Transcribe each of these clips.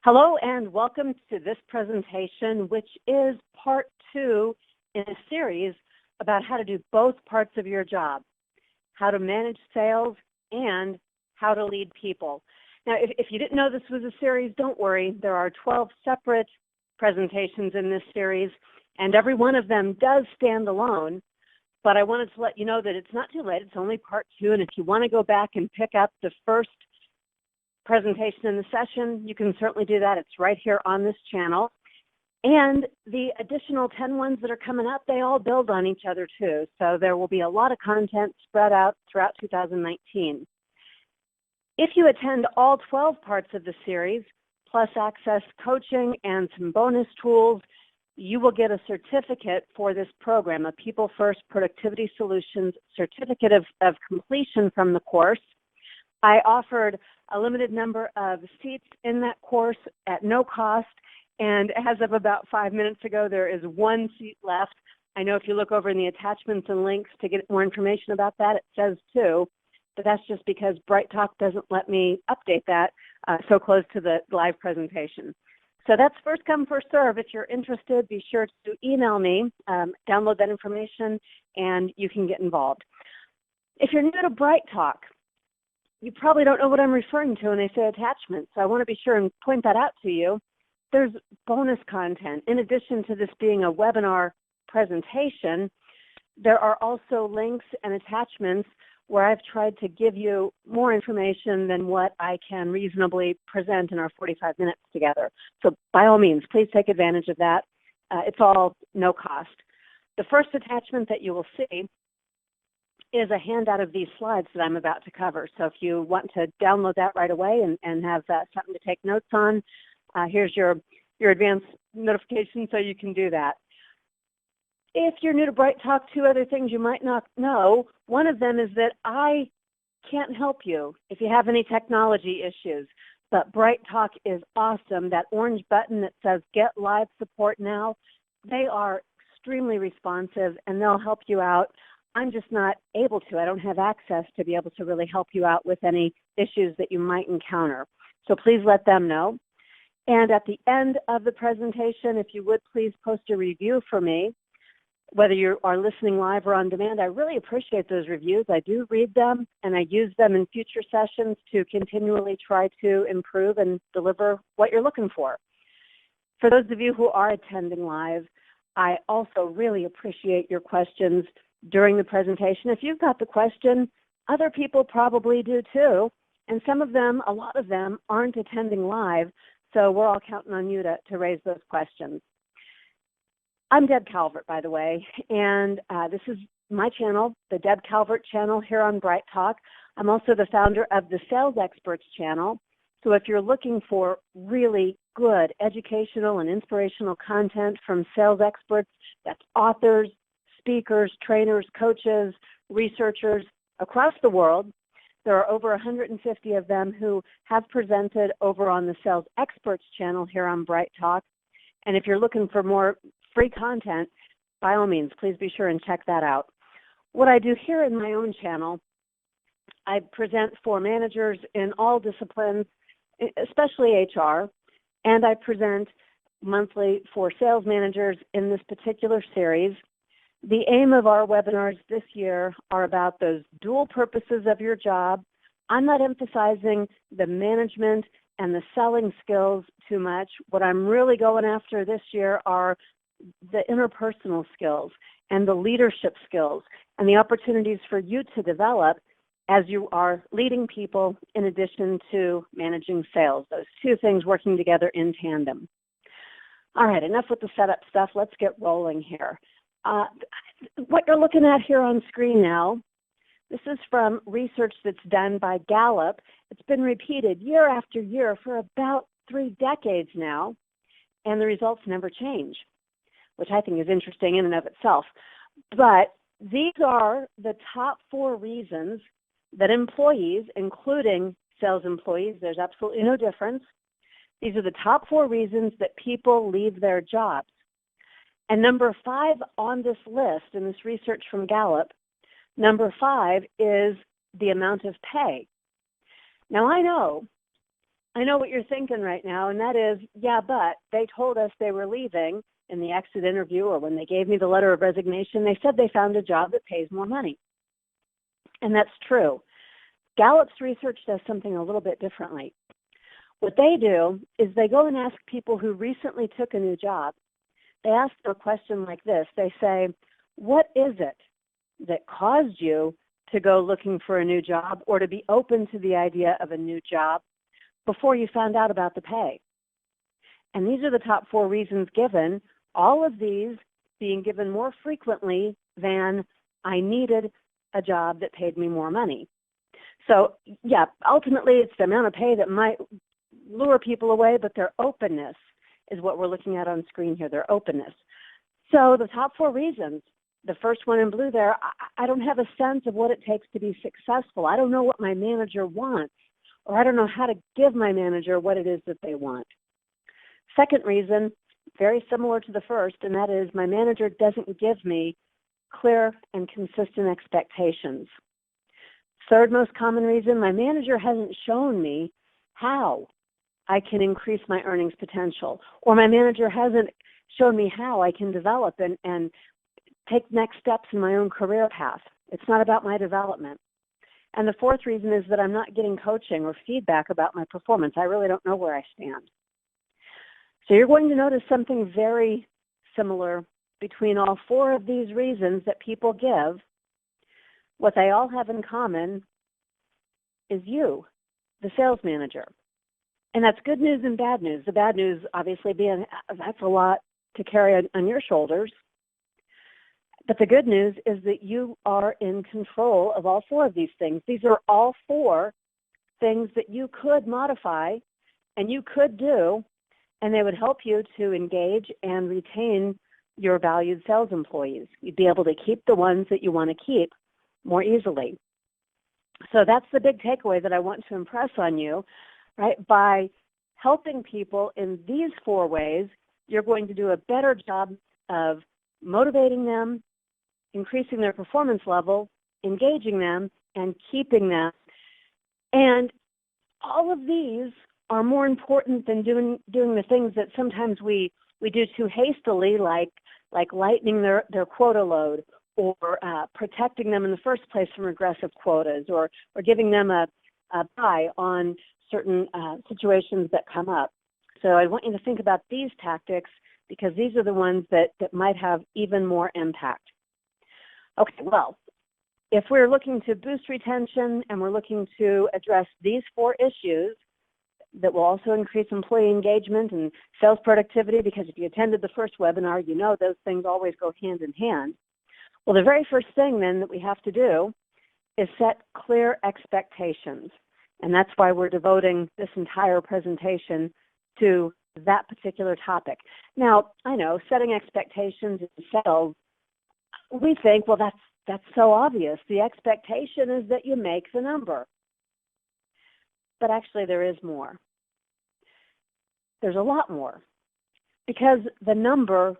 Hello and welcome to this presentation, which is part 2 in a series about how to do both parts of your job, how to manage sales and how to lead people. Now, if you didn't know this was a series, don't worry. There are 12 separate presentations in this series, and every one of them does stand alone. But I wanted to let you know that it's not too late. It's only part 2, and if you want to go back and pick up the first presentation in the session, you can certainly do that. It's right here on this channel. And the additional 10 ones that are coming up, they all build on each other too. So there will be a lot of content spread out throughout 2019. If you attend all 12 parts of the series, plus access coaching and some bonus tools, you will get a certificate for this program, a People First Productivity Solutions Certificate of Completion from the course. I offered a limited number of seats in that course at no cost, and as of about 5 minutes ago, there is 1 seat left. I know if you look over in the attachments and links to get more information about that, it says 2, but that's just because Bright Talk doesn't let me update that so close to the live presentation. So that's first come, first serve. If you're interested, be sure to email me, download that information, and you can get involved. If you're new to Bright Talk, you probably don't know what I'm referring to when I say attachments, so I want to be sure and point that out to you. There's bonus content. In addition to this being a webinar presentation, there are also links and attachments where I've tried to give you more information than what I can reasonably present in our 45 minutes together. So by all means, please take advantage of that. It's all no cost. The first attachment that you will see is a handout of these slides that I'm about to cover. So if you want to download that right away and have something to take notes on, here's your advanced notification so you can do that. If you're new to Bright Talk, 2 other things you might not know. One of them is that I can't help you if you have any technology issues, but Bright Talk is awesome. That orange button that says Get Live Support Now, they are extremely responsive and they'll help you out. I'm just not able to. I don't have access to be able to really help you out with any issues that you might encounter. So please let them know. And at the end of the presentation, if you would please post a review for me, whether you are listening live or on demand. I really appreciate those reviews. I do read them, and I use them in future sessions to continually try to improve and deliver what you're looking for. For those of you who are attending live, I also really appreciate your questions during the presentation. If you've got the question, other people probably do too, and some of them, a lot of them, aren't attending live, so we're all counting on you to raise those questions. I'm Deb Calvert, by the way, and this is my channel, the Deb Calvert channel here on Bright Talk. I'm also the founder of the Sales Experts channel, so if you're looking for really good educational and inspirational content from sales experts, that's authors, speakers, trainers, coaches, researchers across the world. There are over 150 of them who have presented over on the Sales Experts channel here on Bright Talk. And if you're looking for more free content, by all means, please be sure and check that out. What I do here in my own channel, I present for managers in all disciplines, especially HR, and I present monthly for sales managers in this particular series. The aim of our webinars this year are about those dual purposes of your job. I'm not emphasizing the management and the selling skills too much. What I'm really going after this year are the interpersonal skills and the leadership skills and the opportunities for you to develop as you are leading people in addition to managing sales. Those 2 things working together in tandem. All right, enough with the setup stuff. Let's get rolling here. What you're looking at here on screen now, this is from research that's done by Gallup. It's been repeated year after year for about 3 decades now, and the results never change, which I think is interesting in and of itself. But these are the top 4 reasons that employees, including sales employees, there's absolutely no difference. These are the top 4 reasons that people leave their jobs. And number 5 on this list, in this research from Gallup, number 5 is the amount of pay. Now I know I know what you're thinking right now, and that is, yeah, but they told us they were leaving in the exit interview, or when they gave me the letter of resignation, they said they found a job that pays more money. And that's true. Gallup's research does something a little bit differently. What they do is they go and ask people who recently took a new job. They ask them a question like this. They say, what is it that caused you to go looking for a new job or to be open to the idea of a new job before you found out about the pay? And these are the top 4 reasons given, all of these being given more frequently than I needed a job that paid me more money. So, yeah, ultimately it's the amount of pay that might lure people away, but their openness is what we're looking at on screen here, their openness. So the top 4 reasons, the first one in blue there, I don't have a sense of what it takes to be successful. I don't know what my manager wants, or I don't know how to give my manager what it is that they want. Second reason, very similar to the first, and that is my manager doesn't give me clear and consistent expectations. Third most common reason, my manager hasn't shown me how I can increase my earnings potential, or my manager hasn't shown me how I can develop and take next steps in my own career path. It's not about my development. And the fourth reason is that I'm not getting coaching or feedback about my performance. I really don't know where I stand. So you're going to notice something very similar between all 4 of these reasons that people give. What they all have in common is you, the sales manager. And that's good news and bad news. The bad news, obviously, being that's a lot to carry on your shoulders. But the good news is that you are in control of all 4 of these things. These are all 4 things that you could modify and you could do, and they would help you to engage and retain your valued sales employees. You'd be able to keep the ones that you want to keep more easily. So that's the big takeaway that I want to impress on you, right? By helping people in these 4 ways, you're going to do a better job of motivating them, increasing their performance level, engaging them, and keeping them. And all of these are more important than doing the things that sometimes we do too hastily, like lightening their quota load, or protecting them in the first place from regressive quotas, or giving them a buy on certain situations that come up. So I want you to think about these tactics, because these are the ones that might have even more impact. Okay, well, if we're looking to boost retention and we're looking to address these 4 issues that will also increase employee engagement and sales productivity, because if you attended the first webinar, you know those things always go hand in hand. Well, the very first thing then that we have to do is set clear expectations. And that's why we're devoting this entire presentation to that particular topic. Now, I know setting expectations in sales, we think, well, that's so obvious. The expectation is that you make the number. But actually there is more. There's a lot more. Because the number,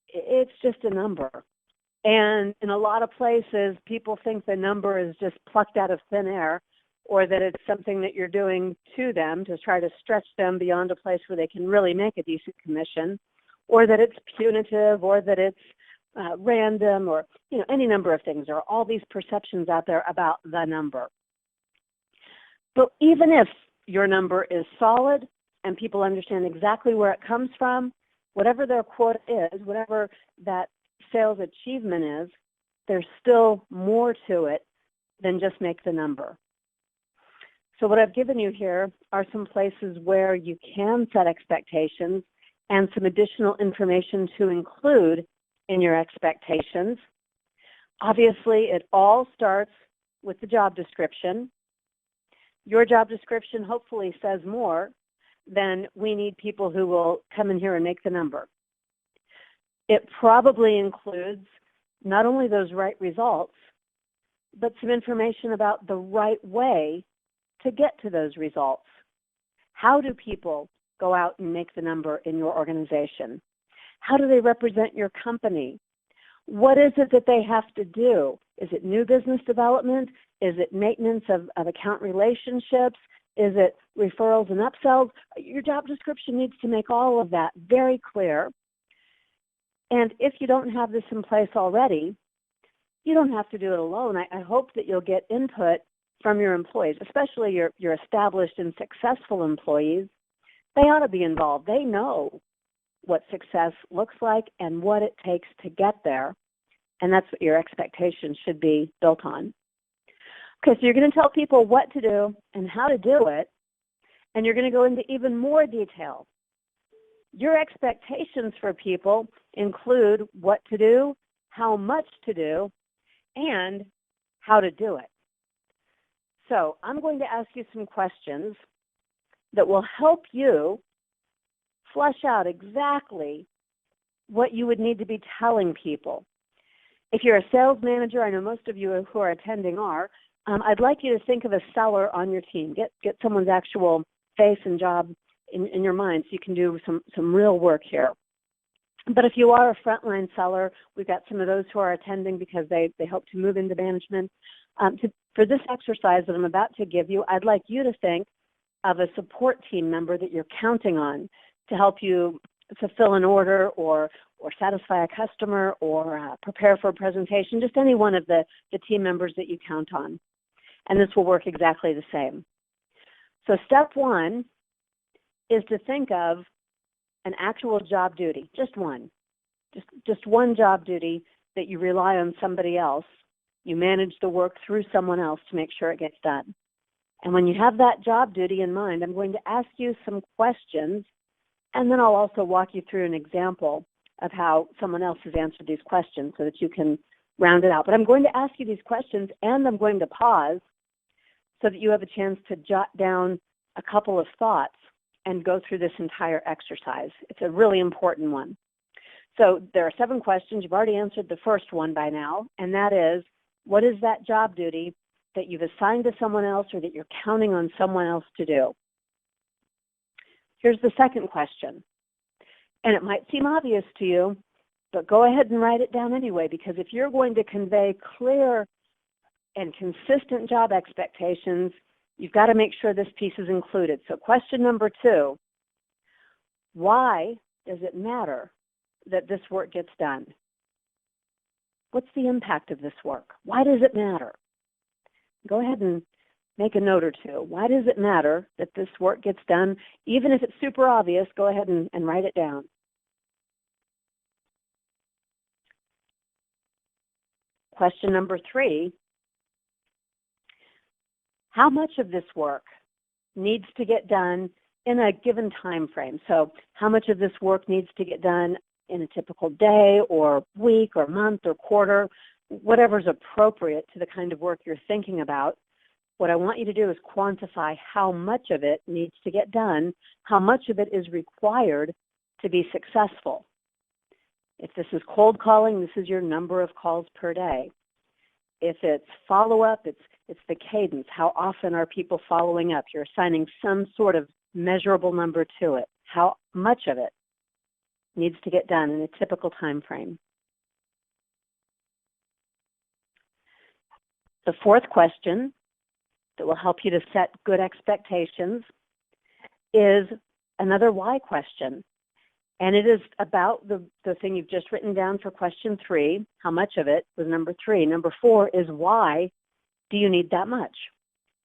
it's just a number. And in a lot of places, people think the number is just plucked out of thin air, or that it's something that you're doing to them to try to stretch them beyond a place where they can really make a decent commission, or that it's punitive, or that it's random, or any number of things. There are all these perceptions out there about the number. But even if your number is solid and people understand exactly where it comes from, whatever their quota is, whatever that sales achievement is, there's still more to it than just make the number. So what I've given you here are some places where you can set expectations and some additional information to include in your expectations. Obviously, it all starts with the job description. Your job description hopefully says more than we need people who will come in here and make the number. It probably includes not only those right results, but some information about the right way to get to those results. How do people go out and make the number in your organization? How do they represent your company? What is it that they have to do? Is it new business development? Is it maintenance of account relationships? Is it referrals and upsells? Your job description needs to make all of that very clear. And if you don't have this in place already, you don't have to do it alone. I hope that you'll get input from your employees, especially your established and successful employees. They ought to be involved. They know what success looks like and what it takes to get there. And that's what your expectations should be built on. Okay, so you're going to tell people what to do and how to do it, and you're going to go into even more detail. Your expectations for people include what to do, how much to do, and how to do it. So I'm going to ask you some questions that will help you flesh out exactly what you would need to be telling people. If you're a sales manager, I know most of you who are attending are, I'd like you to think of a seller on your team. Get someone's actual face and job in your mind so you can do some real work here. But if you are a frontline seller, we've got some of those who are attending because they hope to move into management. For this exercise that I'm about to give you, I'd like you to think of a support team member that you're counting on to help you fulfill an order or satisfy a customer or prepare for a presentation, just any one of the team members that you count on. And this will work exactly the same. So step one is to think of an actual job duty, just one. Just one job duty that you rely on somebody else. You manage the work through someone else to make sure it gets done. And when you have that job duty in mind, I'm going to ask you some questions, and then I'll also walk you through an example of how someone else has answered these questions so that you can round it out. But I'm going to ask you these questions, and I'm going to pause so that you have a chance to jot down a couple of thoughts and go through this entire exercise. It's a really important one. So there are 7 questions. You've already answered the first one by now, and that is, what is that job duty that you've assigned to someone else or that you're counting on someone else to do? Here's the second question. And it might seem obvious to you, but go ahead and write it down anyway, because if you're going to convey clear and consistent job expectations, you've got to make sure this piece is included. So question number 2, why does it matter that this work gets done? What's the impact of this work? Why does it matter? Go ahead and make a note or two. Why does it matter that this work gets done? Even if it's super obvious, go ahead and write it down. Question number 3, how much of this work needs to get done in a given time frame? So how much of this work needs to get done in a typical day or week or month or quarter, whatever's appropriate to the kind of work you're thinking about. What I want you to do is quantify how much of it needs to get done, how much of it is required to be successful. If this is cold calling, this is your number of calls per day. If it's follow-up, it's the cadence. How often are people following up? You're assigning some sort of measurable number to it. How much of it needs to get done in a typical time frame? The fourth question that will help you to set good expectations is another why question. And it is about the thing you've just written down for question 3. How much of it was number 3. Number 4 is why do you need that much?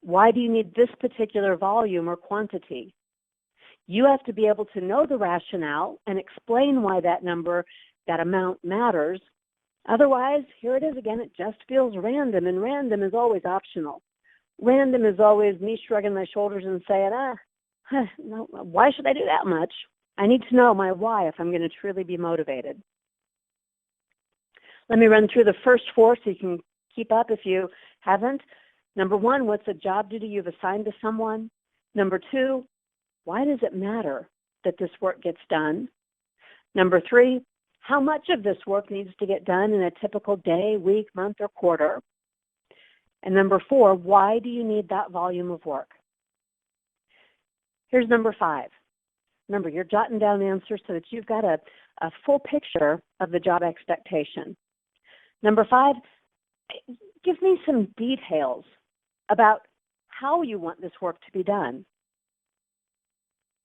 Why do you need this particular volume or quantity? You have to be able to know the rationale and explain why that number, that amount matters. Otherwise, here it is again, it just feels random, and random is always optional. Random is always me shrugging my shoulders and saying, no, why should I do that much? I need to know my why if I'm going to truly be motivated. Let me run through the first 4 so you can keep up if you haven't. Number 1, what's a job duty you've assigned to someone? Number 2, why does it matter that this work gets done? Number 3, how much of this work needs to get done in a typical day, week, month, or quarter? And number 4, why do you need that volume of work? Here's number 5. Remember, you're jotting down answers so that you've got a full picture of the job expectation. Number 5, give me some details about how you want this work to be done.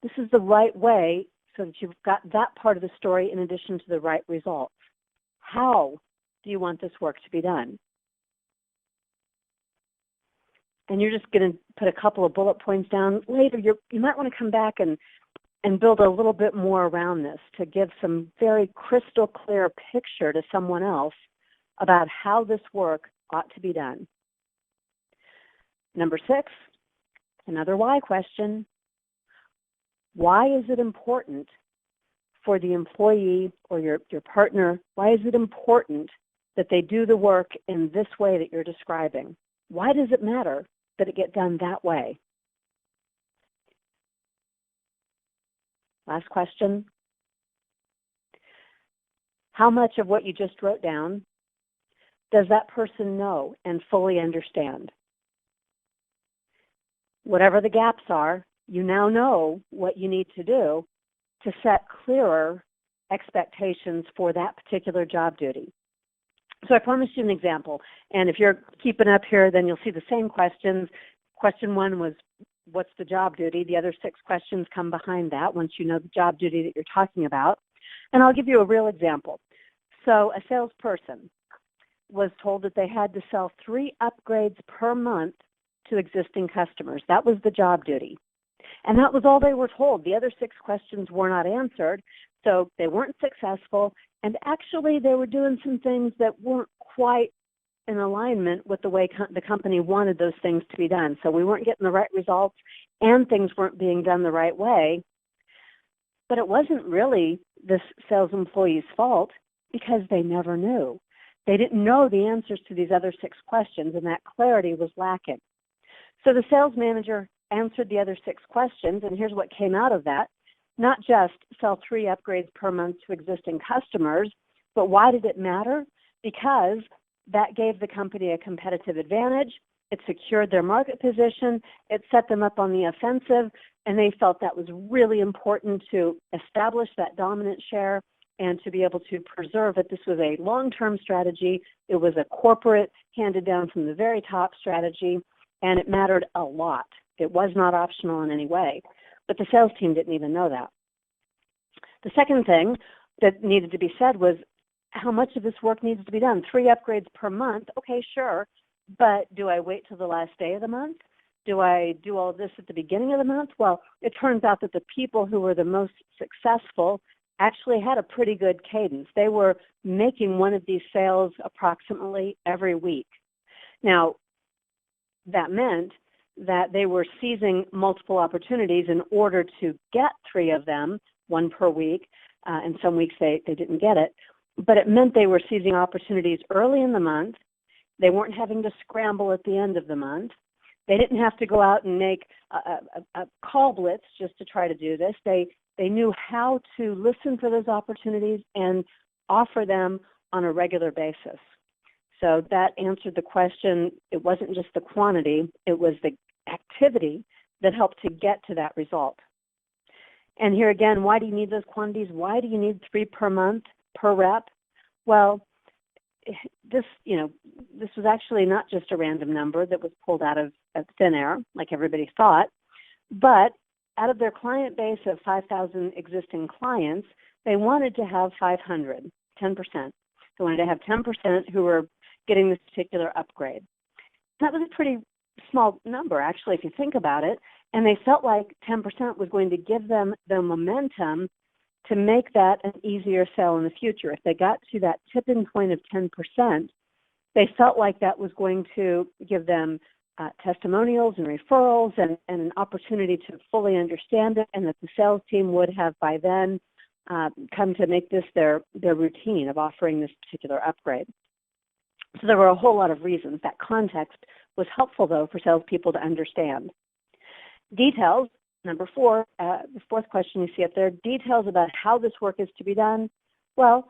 This is the right way so that you've got that part of the story in addition to the right results. How do you want this work to be done? And you're just going to put a couple of bullet points down. Later, you might want to come back and build a little bit more around this to give some very crystal clear picture to someone else about how this work ought to be done. Number 6, another why question. Why is it important for the employee or your partner, why is it important that they do the work in this way that you're describing? Why does it matter that it get done that way? Last question. How much of what you just wrote down does that person know and fully understand? Whatever the gaps are, you now know what you need to do to set clearer expectations for that particular job duty. So I promised you an example, and if you're keeping up here, then you'll see the same questions. Question 1 was, what's the job duty? The other 6 questions come behind that once you know the job duty that you're talking about. And I'll give you a real example. So a salesperson was told that they had to sell 3 upgrades per month to existing customers. That was the job duty. And that was all they were told. The other 6 questions were not answered, so they weren't successful. And actually, they were doing some things that weren't quite in alignment with the way the company wanted those things to be done. So we weren't getting the right results, and things weren't being done the right way. But it wasn't really this sales employee's fault because they never knew. They didn't know the answers to these other 6 questions, and that clarity was lacking. So the sales manager answered the other 6 questions, and here's what came out of that. Not just sell 3 upgrades per month to existing customers, but why did it matter? Because that gave the company a competitive advantage. It secured their market position. It set them up on the offensive, and they felt that was really important to establish that dominant share and to be able to preserve it. This was a long-term strategy. It was a corporate, handed down from the very top strategy, and it mattered a lot. It was not optional in any way, but the sales team didn't even know that. The second thing that needed to be said was, how much of this work needs to be done? 3 upgrades per month, okay, sure, but do I wait till the last day of the month? Do I do all of this at the beginning of the month? Well, it turns out that the people who were the most successful actually had a pretty good cadence. They were making one of these sales approximately every week. Now, that meant that they were seizing multiple opportunities in order to get 3 of them, 1 per week, and some weeks they didn't get it. But it meant they were seizing opportunities early in the month. They weren't having to scramble at the end of the month. They didn't have to go out and make a call blitz just to try to do this. They knew how to listen for those opportunities and offer them on a regular basis. So that answered the question. It wasn't just the quantity, it was the activity that helped to get to that result. And here again, why do you need those quantities? Why do you need 3 per month per rep? Well, this was actually not just a random number that was pulled out of thin air, like everybody thought, but out of their client base of 5,000 existing clients, they wanted to have 500, 10%. They wanted to have 10% who were getting this particular upgrade. That was a pretty small number, actually, if you think about it, and they felt like 10% was going to give them the momentum to make that an easier sell in the future. If they got to that tipping point of 10%, they felt like that was going to give them testimonials and referrals and an opportunity to fully understand it, and that the sales team would have by then come to make this their routine of offering this particular upgrade. So there were a whole lot of reasons. That context was helpful, though, for salespeople to understand. Details, number 4, the 4th question you see up there, details about how this work is to be done. Well,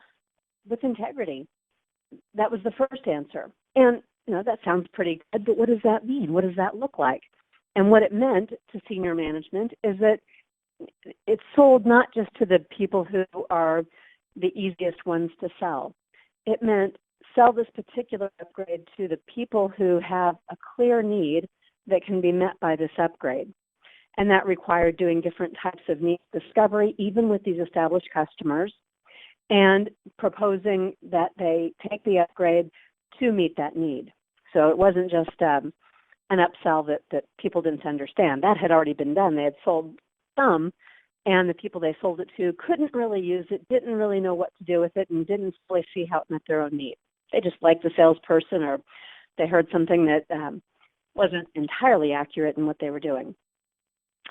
with integrity. That was the first answer. And, that sounds pretty good, but what does that mean? What does that look like? And what it meant to senior management is that it's sold not just to the people who are the easiest ones to sell. It meant sell this particular upgrade to the people who have a clear need that can be met by this upgrade. And that required doing different types of needs discovery, even with these established customers, and proposing that they take the upgrade to meet that need. So it wasn't just an upsell that people didn't understand. That had already been done. They had sold some, and the people they sold it to couldn't really use it, didn't really know what to do with it, and didn't fully see how it met their own needs. They just liked the salesperson, or they heard something that wasn't entirely accurate in what they were doing.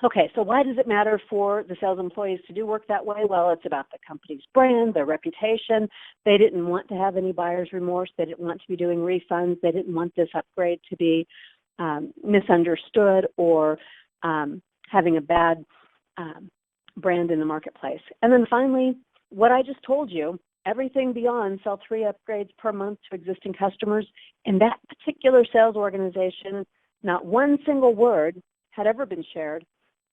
Okay, so why does it matter for the sales employees to do work that way? Well, it's about the company's brand, their reputation. They didn't want to have any buyer's remorse. They didn't want to be doing refunds. They didn't want this upgrade to be misunderstood or having a bad brand in the marketplace. And then finally, what I just told you, everything beyond sell 3 upgrades per month to existing customers, in that particular sales organization, not one single word had ever been shared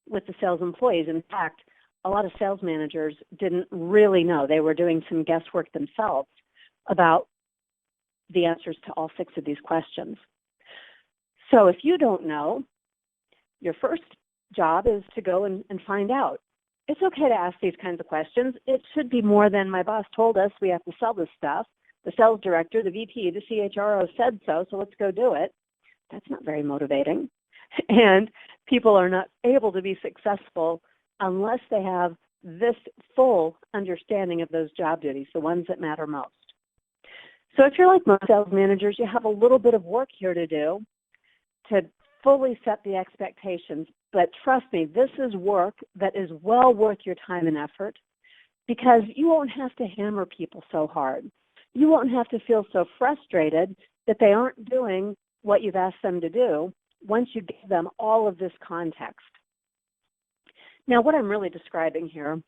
with the sales employees. In fact, a lot of sales managers didn't really know. They were doing some guesswork themselves about the answers to all 6 of these questions. So if you don't know, your first job is to go and find out. It's okay to ask these kinds of questions. It should be more than my boss told us we have to sell this stuff. The sales director, the VP, the CHRO said so let's go do it. That's not very motivating. And people are not able to be successful unless they have this full understanding of those job duties, the ones that matter most. So if you're like most sales managers, you have a little bit of work here to do to fully set the expectations. But trust me, this is work that is well worth your time and effort, because you won't have to hammer people so hard. You won't have to feel so frustrated that they aren't doing what you've asked them to do once you give them all of this context. Now, what I'm really describing here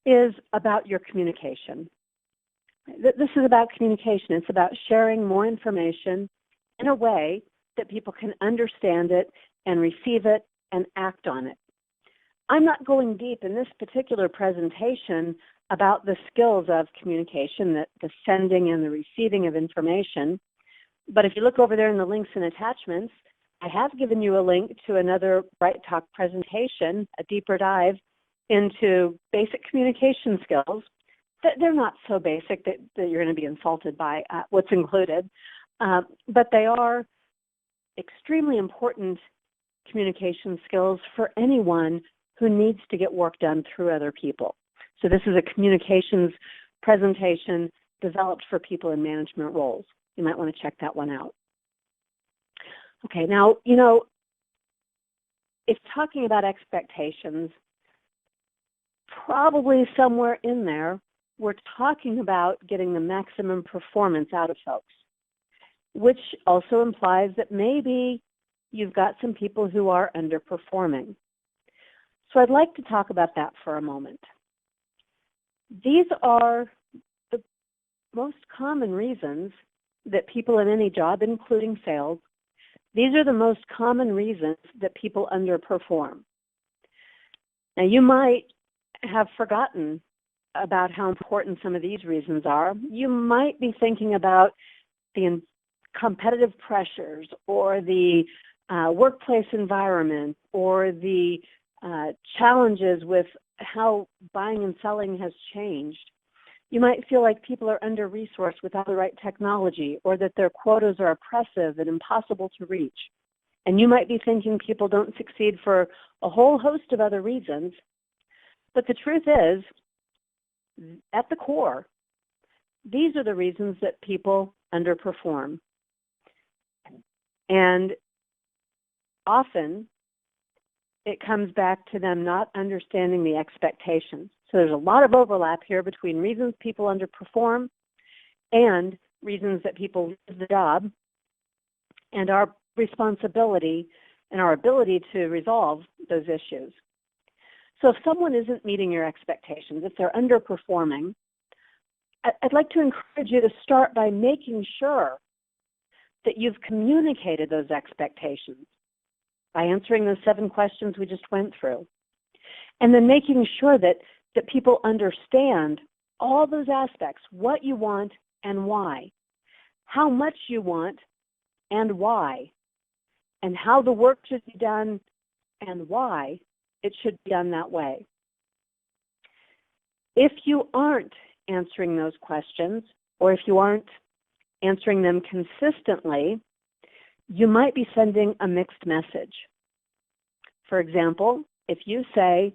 is about your communication. This is about communication. It's about sharing more information in a way that people can understand it and receive it and act on it. I'm not going deep in this particular presentation about the skills of communication, the sending and the receiving of information. But if you look over there in the links and attachments, I have given you a link to another Bright Talk presentation, a deeper dive into basic communication skills. They're not so basic that you're going to be insulted by what's included, but they are extremely important communication skills for anyone who needs to get work done through other people. So this is a communications presentation developed for people in management roles. You might want to check that one out. Okay, now, if talking about expectations, probably somewhere in there, we're talking about getting the maximum performance out of folks, which also implies that maybe you've got some people who are underperforming. So I'd like to talk about that for a moment. These are the most common reasons that people in any job, including sales, these are the most common reasons that people underperform. Now, you might have forgotten about how important some of these reasons are. You might be thinking about the competitive pressures or the workplace environment or the challenges with how buying and selling has changed. You might feel like people are under-resourced without the right technology, or that their quotas are oppressive and impossible to reach. And you might be thinking people don't succeed for a whole host of other reasons. But the truth is, at the core, these are the reasons that people underperform. And often, it comes back to them not understanding the expectations. So there's a lot of overlap here between reasons people underperform and reasons that people lose the job, and our responsibility and our ability to resolve those issues. So if someone isn't meeting your expectations, if they're underperforming, I'd like to encourage you to start by making sure that you've communicated those expectations by answering those 7 questions we just went through. And then making sure that people understand all those aspects, what you want and why, how much you want and why, and how the work should be done and why it should be done that way. If you aren't answering those questions, or if you aren't answering them consistently, you might be sending a mixed message. For example, if you say,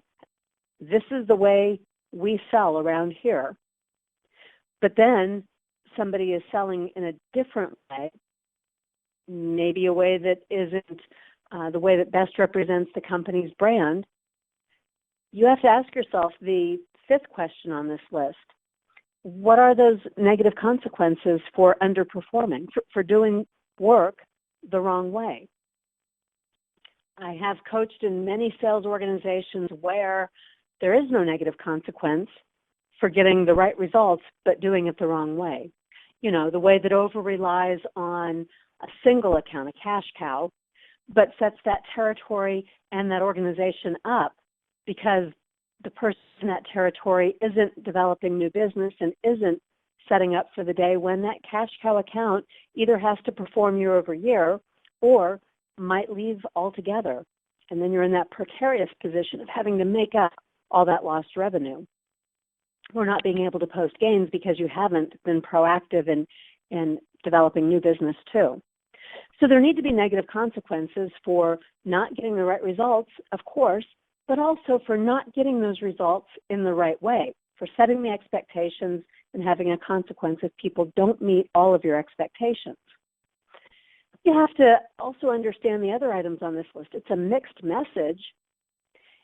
this is the way we sell around here, but then somebody is selling in a different way, maybe a way that isn't the way that best represents the company's brand, you have to ask yourself the fifth question on this list. What are those negative consequences for underperforming, for doing work the wrong way? I have coached in many sales organizations where there is no negative consequence for getting the right results, but doing it the wrong way. You know, the way that over-relies on a single account, a cash cow, but sets that territory and that organization up because the person in that territory isn't developing new business and isn't setting up for the day when that cash cow account either has to perform year over year or might leave altogether. And then you're in that precarious position of having to make up all that lost revenue, or not being able to post gains because you haven't been proactive in developing new business too. So there need to be negative consequences for not getting the right results, of course, but also for not getting those results in the right way, for setting the expectations and having a consequence if people don't meet all of your expectations. You have to also understand the other items on this list. It's a mixed message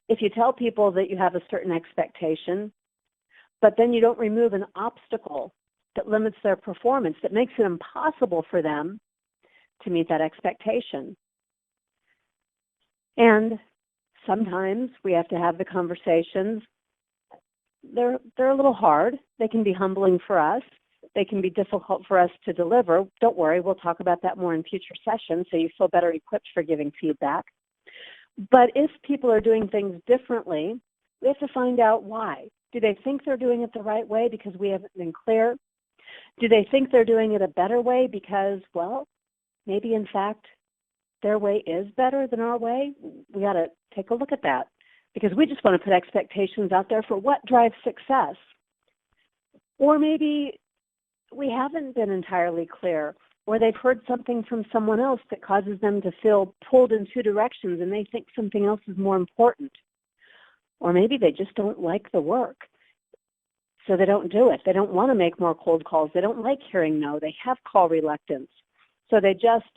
if you tell people that you have a certain expectation, but then you don't remove an obstacle that limits their performance, that makes it impossible for them to meet that expectation. And sometimes we have to have the conversations. They're a little hard. They can be humbling for us. They can be difficult for us to deliver. Don't worry, we'll talk about that more in future sessions so you feel better equipped for giving feedback. But if people are doing things differently, we have to find out why. Do they think they're doing it the right way because we haven't been clear? Do they think they're doing it a better way because, well, maybe in fact their way is better than our way? We got to take a look at that because we just want to put expectations out there for what drives success. Or maybe we haven't been entirely clear, or they've heard something from someone else that causes them to feel pulled in two directions and they think something else is more important. Or maybe they just don't like the work, so they don't do it. They don't want to make more cold calls. They don't like hearing no. They have call reluctance. So they just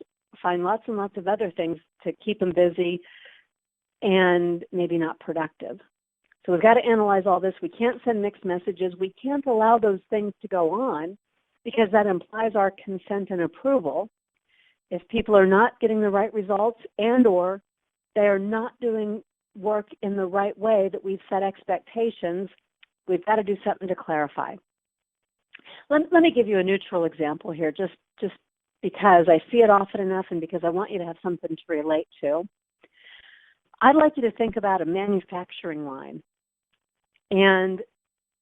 find lots and lots of other things to keep them busy and maybe not productive. So we've got to analyze all this. We can't send mixed messages. We can't allow those things to go on because that implies our consent and approval. If people are not getting the right results and or they are not doing work in the right way that we've set expectations, we've got to do something to clarify. Let me give you a neutral example here, just because I see it often enough and because I want you to have something to relate to. I'd like you to think about a manufacturing line and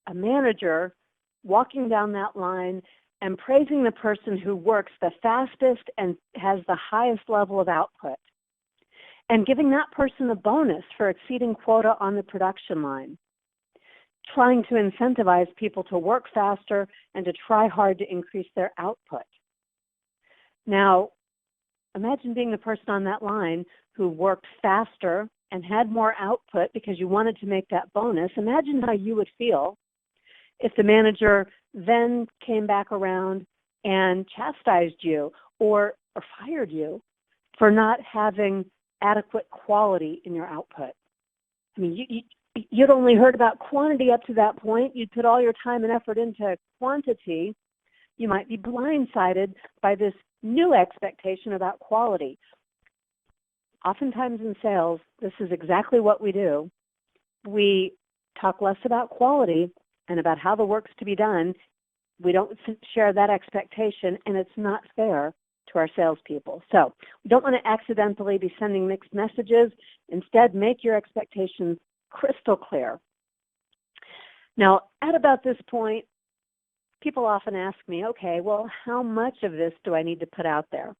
a manager walking down that line and praising the person who works the fastest and has the highest level of output, and giving that person a bonus for exceeding quota on the production line, trying to incentivize people to work faster and to try hard to increase their output. Now, imagine being the person on that line who worked faster and had more output because you wanted to make that bonus. Imagine how you would feel if the manager then came back around and chastised you or fired you for not having adequate quality in your output. I mean, you'd only heard about quantity up to that point. You'd put all your time and effort into quantity. You might be blindsided by this new expectation about quality. Oftentimes in sales, this is exactly what we do. We talk less about quality and about how the work's to be done. We don't share that expectation, and it's not fair to our salespeople. So we don't want to accidentally be sending mixed messages. Instead, make your expectations crystal clear. Now, at about this point, people often ask me, okay, well, how much of this do I need to put out there?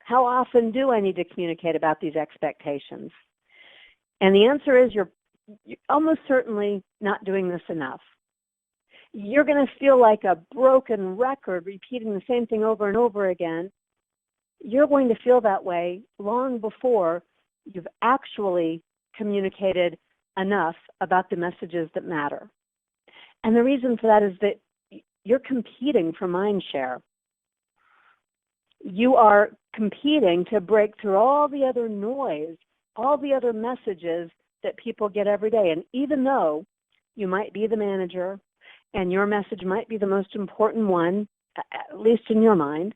How often do I need to communicate about these expectations? And the answer is you're almost certainly not doing this enough. You're going to feel like a broken record repeating the same thing over and over again. You're going to feel that way long before you've actually communicated enough about the messages that matter. And the reason for that is that you're competing for mind share. You are competing to break through all the other noise, all the other messages that people get every day. And even though you might be the manager and your message might be the most important one, at least in your mind,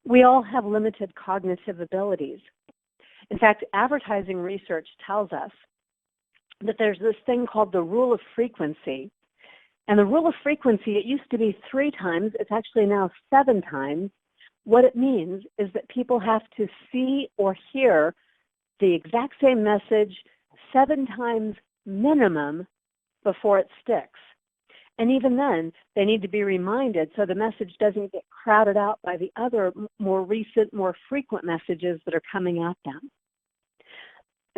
we all have limited cognitive abilities. In fact, advertising research tells us that there's this thing called the rule of frequency. And the rule of frequency, it used to be 3 times. It's actually now 7 times. What it means is that people have to see or hear the exact same message 7 times minimum before it sticks. And even then, they need to be reminded so the message doesn't get crowded out by the other more recent, more frequent messages that are coming at them.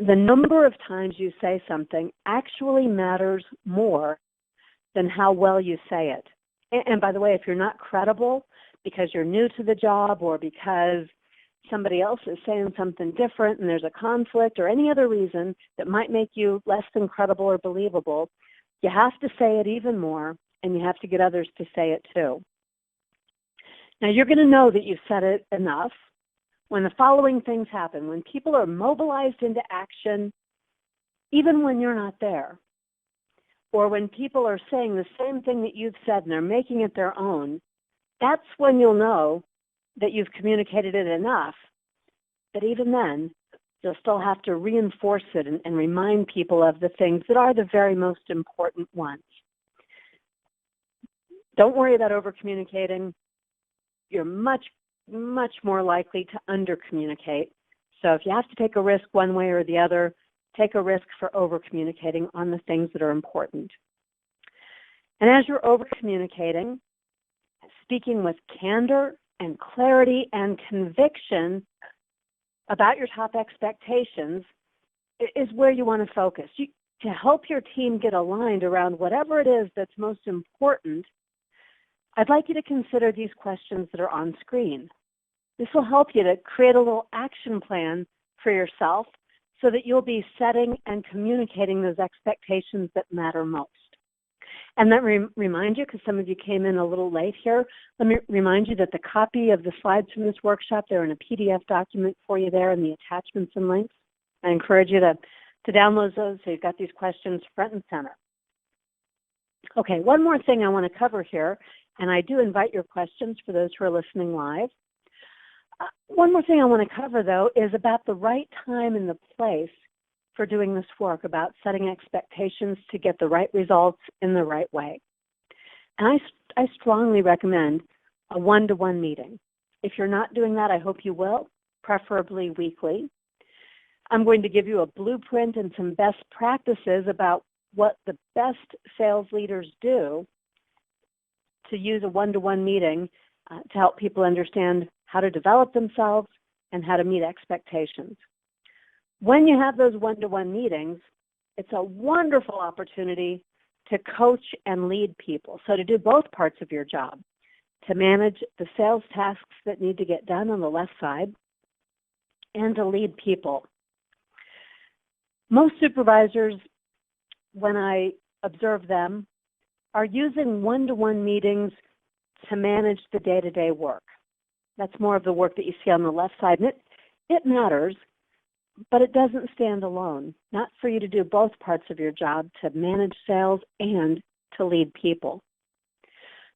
The number of times you say something actually matters more than how well you say it. And by the way, if you're not credible because you're new to the job or because somebody else is saying something different and there's a conflict or any other reason that might make you less than credible or believable, you have to say it even more, and you have to get others to say it too. Now, you're going to know that you've said it enough when the following things happen. When people are mobilized into action, even when you're not there, or when people are saying the same thing that you've said and they're making it their own, that's when you'll know that you've communicated it enough. But even then, you'll still have to reinforce it and remind people of the things that are the very most important ones. Don't worry about over-communicating. You're much, much more likely to under-communicate. So if you have to take a risk one way or the other, take a risk for over-communicating on the things that are important. And as you're over-communicating, speaking with candor and clarity and conviction about your top expectations is where you want to focus. To help your team get aligned around whatever it is that's most important, I'd like you to consider these questions that are on screen. This will help you to create a little action plan for yourself so that you'll be setting and communicating those expectations that matter most. And let me remind you, because some of you came in a little late here, let me remind you that the copy of the slides from this workshop, they're in a PDF document for you there in the attachments and links. I encourage you to download those so you've got these questions front and center. Okay, one more thing I want to cover here, and I do invite your questions for those who are listening live. One more thing I want to cover, though, is about the right time and the place for doing this work, about setting expectations to get the right results in the right way. And I strongly recommend a one-to-one meeting. If you're not doing that, I hope you will, preferably weekly. I'm going to give you a blueprint and some best practices about what the best sales leaders do to use a one-to-one meeting to help people understand how to develop themselves and how to meet expectations. When you have those one-to-one meetings, it's a wonderful opportunity to coach and lead people. So to do both parts of your job, to manage the sales tasks that need to get done on the left side and to lead people. Most supervisors, when I observe them, are using one-to-one meetings to manage the day-to-day work. That's more of the work that you see on the left side. And it matters, but it doesn't stand alone. Not for you to do both parts of your job, to manage sales and to lead people.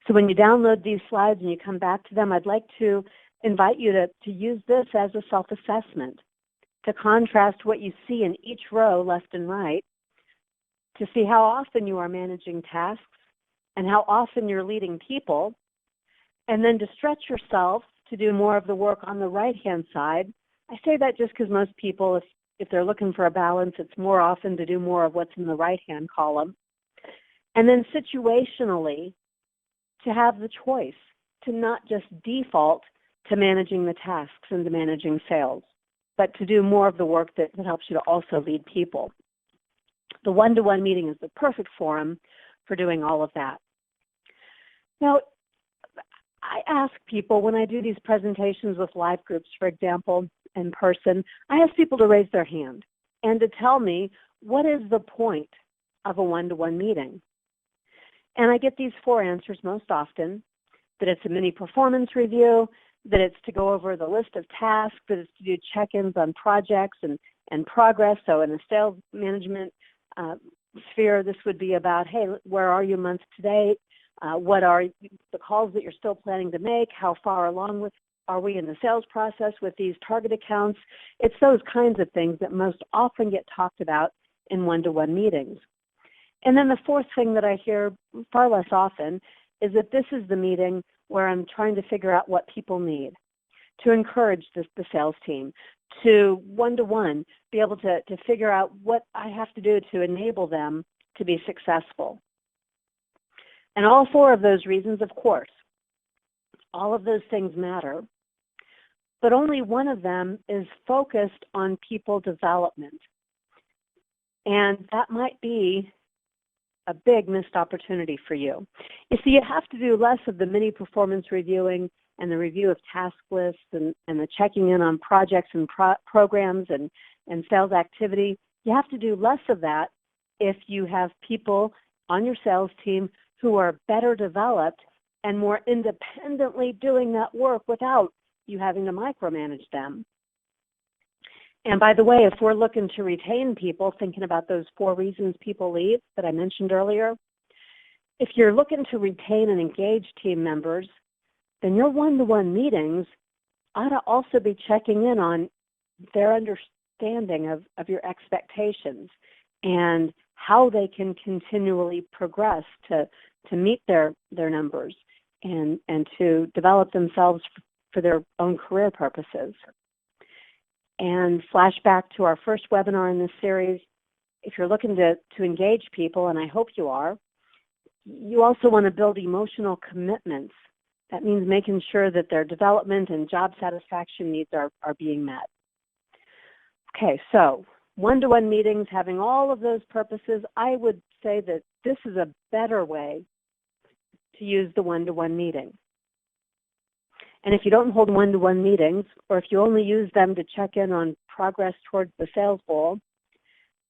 So when you download these slides and you come back to them, I'd like to invite you to use this as a self-assessment, to contrast what you see in each row, left and right, to see how often you are managing tasks and how often you're leading people, and then to stretch yourself to do more of the work on the right-hand side. I say that just because most people, if they're looking for a balance, it's more often to do more of what's in the right-hand column. And then situationally, to have the choice to not just default to managing the tasks and to managing sales, but to do more of the work that helps you to also lead people. The one-to-one meeting is the perfect forum for doing all of that. Now, I ask people when I do these presentations with live groups, for example, in person, I ask people to raise their hand and to tell me what is the point of a one-to-one meeting. And I get these 4 answers most often: that it's a mini performance review, that it's to go over the list of tasks, that it's to do check-ins on projects and progress. So in the sales management sphere, this would be about, hey, where are you month to date? What are the calls that you're still planning to make? How far along are we in the sales process with these target accounts? It's those kinds of things that most often get talked about in one-to-one meetings. And then the 4th thing that I hear far less often is that this is the meeting where I'm trying to figure out what people need, to encourage the sales team, to one-to-one be able to figure out what I have to do to enable them to be successful. And all 4 of those reasons, of course, all of those things matter, but only one of them is focused on people development. And that might be a big missed opportunity for you. You see, you have to do less of the mini performance reviewing and the review of task lists and the checking in on projects and programs and sales activity. You have to do less of that if you have people on your sales team who are better developed and more independently doing that work without you having to micromanage them. And by the way, if we're looking to retain people, thinking about those 4 reasons people leave that I mentioned earlier, if you're looking to retain and engage team members, then your one-to-one meetings ought to also be checking in on their understanding of your expectations and how they can continually progress to meet their numbers and to develop themselves for their own career purposes. And flashback to our first webinar in this series, if you're looking to engage people, and I hope you are, you also want to build emotional commitments. That means making sure that their development and job satisfaction needs are being met. Okay, so one-to-one meetings, having all of those purposes, I would say that this is a better way to use the one-to-one meeting. And if you don't hold one-to-one meetings, or if you only use them to check in on progress towards the sales goal,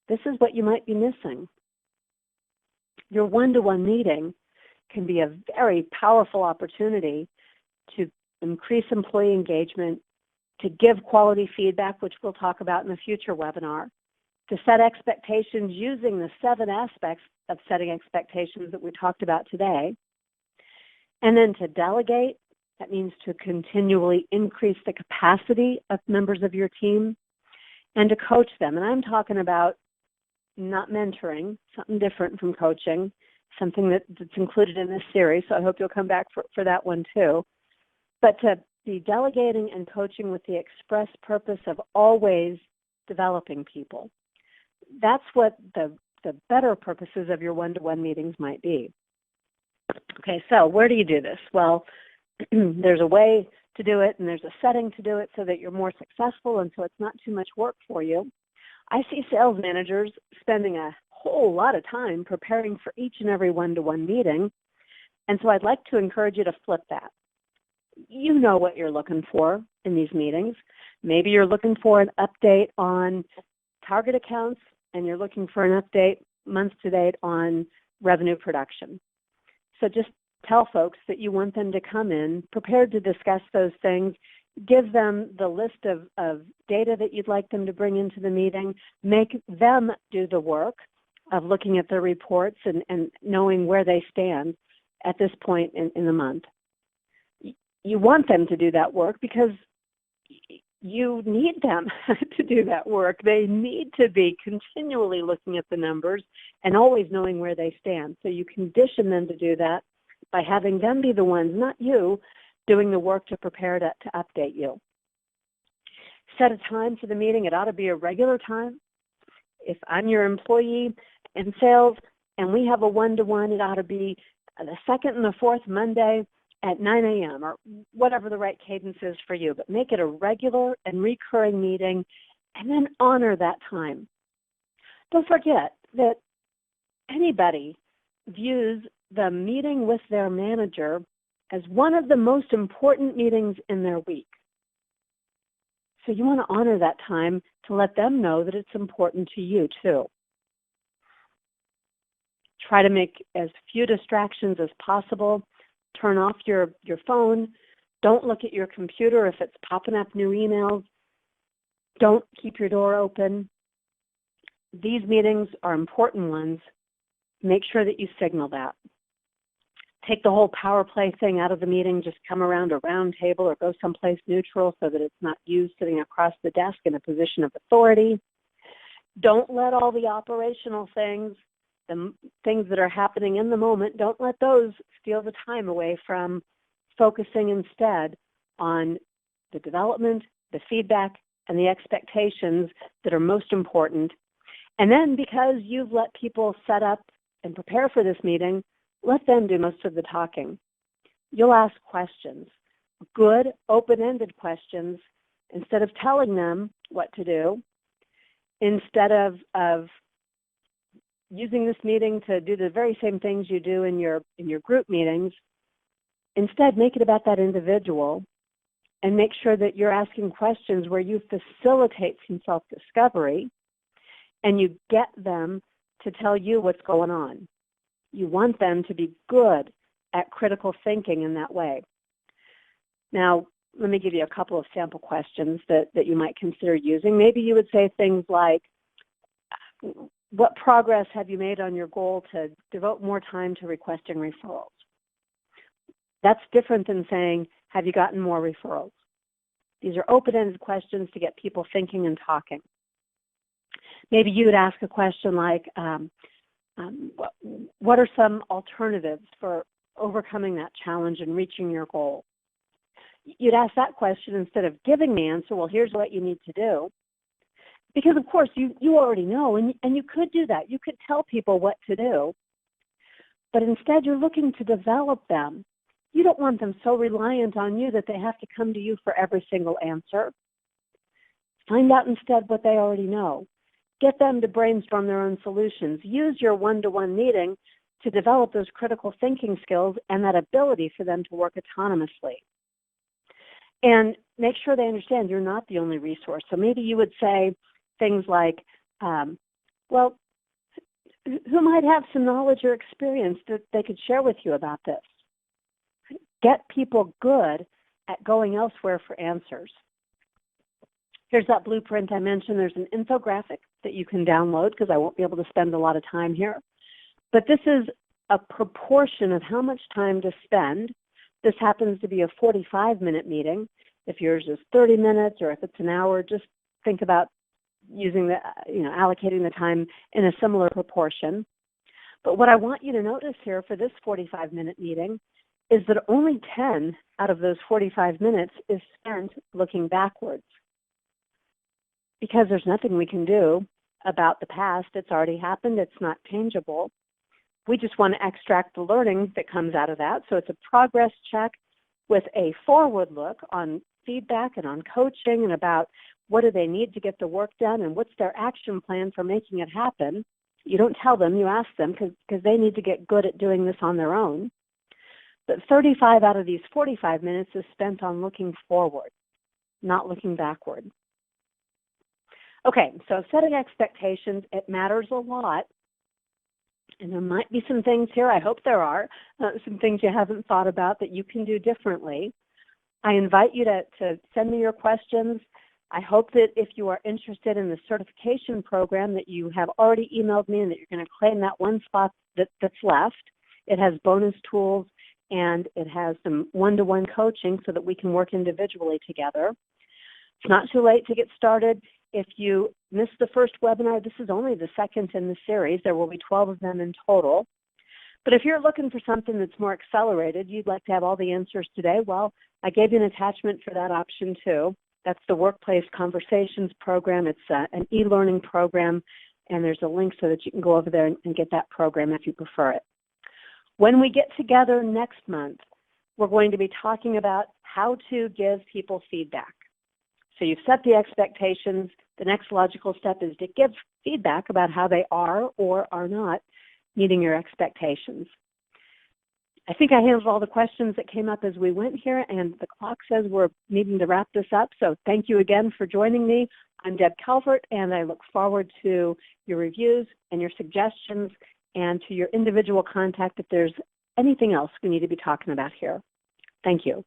this is what you might be missing. Your one-to-one meeting can be a very powerful opportunity to increase employee engagement, to give quality feedback, which we'll talk about in a future webinar, to set expectations using the 7 aspects of setting expectations that we talked about today, and then to delegate. That means to continually increase the capacity of members of your team and to coach them. And I'm talking about not mentoring, something different from coaching, something that's included in this series, so I hope you'll come back for that one too. But to be delegating and coaching with the express purpose of always developing people. That's what the better purposes of your one-to-one meetings might be. Okay, so where do you do this? Well, there's a way to do it, and there's a setting to do it so that you're more successful and so it's not too much work for you. I see sales managers spending a whole lot of time preparing for each and every one-to-one meeting, and so I'd like to encourage you to flip that. You know what you're looking for in these meetings. Maybe you're looking for an update on target accounts, and you're looking for an update month to date on revenue production. So just tell folks that you want them to come in prepared to discuss those things. Give them the list of data that you'd like them to bring into the meeting. Make them do the work of looking at their reports and knowing where they stand at this point in the month. You want them to do that work because you need them to do that work. They need to be continually looking at the numbers and always knowing where they stand. So you condition them to do that by having them be the ones, not you, doing the work to prepare to update you. Set a time for the meeting. It ought to be a regular time. If I'm your employee in sales and we have a one-to-one, it ought to be the second and the fourth Monday at 9 a.m. or whatever the right cadence is for you, but make it a regular and recurring meeting and then honor that time. Don't forget that anybody views the meeting with their manager as one of the most important meetings in their week. So you want to honor that time to let them know that it's important to you too. Try to make as few distractions as possible. Turn off your phone. Don't look at your computer if it's popping up new emails. Don't keep your door open. These meetings are important ones. Make sure that you signal that. Take the whole power play thing out of the meeting. Just come around a round table or go someplace neutral so that it's not you sitting across the desk in a position of authority. Don't let all the operational things, the things that are happening in the moment, don't let those steal the time away from focusing instead on the development, the feedback, and the expectations that are most important. And then because you've let people set up and prepare for this meeting, let them do most of the talking. You'll ask questions, good, open-ended questions, instead of telling them what to do, instead of using this meeting to do the very same things you do in your group meetings. Instead, make it about that individual and make sure that you're asking questions where you facilitate some self-discovery and you get them to tell you what's going on. You want them to be good at critical thinking in that way. Now, let me give you a couple of sample questions that you might consider using. Maybe you would say things like, what progress have you made on your goal to devote more time to requesting referrals? That's different than saying, have you gotten more referrals? These are open-ended questions to get people thinking and talking. Maybe you would ask a question like, what are some alternatives for overcoming that challenge and reaching your goal? You'd ask that question instead of giving the answer, well, here's what you need to do. Because, of course, you already know, and you could do that. You could tell people what to do. But instead, you're looking to develop them. You don't want them so reliant on you that they have to come to you for every single answer. Find out instead what they already know. Get them to brainstorm their own solutions. Use your one-to-one meeting to develop those critical thinking skills and that ability for them to work autonomously. And make sure they understand you're not the only resource. So maybe you would say things like, well, who might have some knowledge or experience that they could share with you about this? Get people good at going elsewhere for answers. Here's that blueprint I mentioned. There's an infographic that you can download because I won't be able to spend a lot of time here. But this is a proportion of how much time to spend. This happens to be a 45-minute meeting. If yours is 30 minutes or if it's an hour, just think about using allocating the time in a similar proportion. But what I want you to notice here for this 45-minute meeting is that only 10 out of those 45 minutes is spent looking backwards. Because there's nothing we can do about the past. It's already happened. It's not changeable. We just want to extract the learning that comes out of that. So it's a progress check with a forward look on feedback and on coaching and about what do they need to get the work done and what's their action plan for making it happen. You don't tell them, you ask them because they need to get good at doing this on their own. But 35 out of these 45 minutes is spent on looking forward, not looking backward. Okay, so setting expectations, it matters a lot. And there might be some things here, I hope there are, some things you haven't thought about that you can do differently. I invite you to send me your questions. I hope that if you are interested in the certification program that you have already emailed me and that you're going to claim that one spot that's left. It has bonus tools and it has some one-to-one coaching so that we can work individually together. It's not too late to get started. If you missed the first webinar, this is only the second in the series. There will be 12 of them in total. But if you're looking for something that's more accelerated, you'd like to have all the answers today, well, I gave you an attachment for that option too. That's the Workplace Conversations program. It's an e-learning program, and there's a link so that you can go over there and get that program if you prefer it. When we get together next month, we're going to be talking about how to give people feedback. So you've set the expectations. The next logical step is to give feedback about how they are or are not meeting your expectations. I think I handled all the questions that came up as we went here, and the clock says we're needing to wrap this up. So thank you again for joining me. I'm Deb Calvert, and I look forward to your reviews and your suggestions and to your individual contact if there's anything else we need to be talking about here. Thank you.